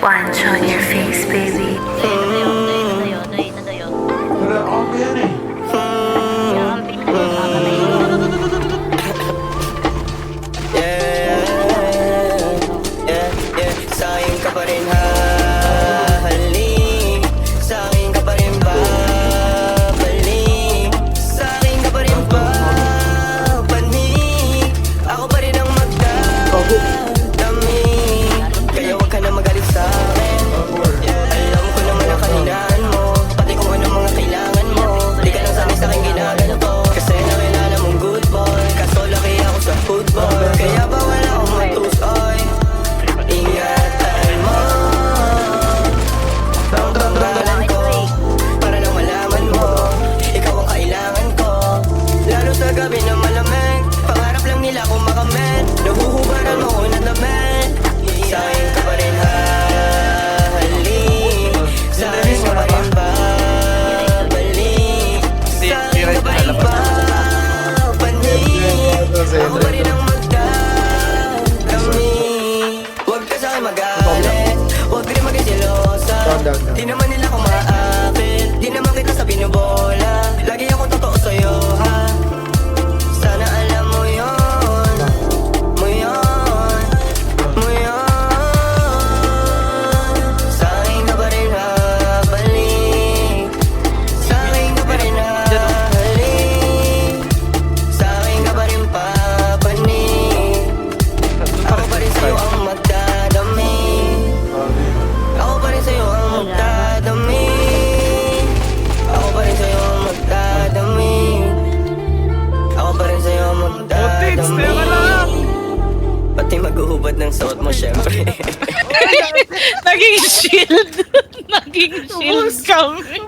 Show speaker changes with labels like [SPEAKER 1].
[SPEAKER 1] Punch on your face, baby.
[SPEAKER 2] Wala ako yan eh.
[SPEAKER 3] Sa'kin ka pa rin hahalik, sa'kin ka pa rin babalik, sa'kin ka pa rin babalik. Ako pa rin ang magdadami, kaya wag ka na magalit sa'kin. Alam ko naman ang kahinaan mo, pati kung ano mga kailangan mo. Di ka lang sanay sa'king ginaganto, kasi nakilala mong good boy. Kaso laki ako sa football, kaya bawal akong matusoy. Ingatan mo ang pangalan ko, para lang malaman mo, ikaw ang kailangan ko. Lalo sa gabi na malamig, pangarap lang nila kung makamit. Nahuhubaran mo ko na damit, sa'kin ka pa rin hahalik, sa'kin ka pa rin babalik, sa'kin ka pa rin babalik. Ako pa rin ang magdadami. Huwag ka sa'kin magalit, huwag rin maging selosa. Di naman nila ako maakit, di naman kita sa binubola. Lagi ako totoo sa'yo, ha? Sana alam mo yun, mo yun, mo yun. Sa'kin ka pa rin habalik, sa'kin ka pa rin hahalik, sa'kin ka pa rin papanik. Ako pa rin sa'yo ang magdadami, ako pa rin sa'yo ang magdadami, ako pa rin sa'yo ang magdadami, ako pa rin sa'yo ang magdadami. Pati maghuhubad ng suot mo syempre.
[SPEAKER 4] Naging shield. Naging shield kami.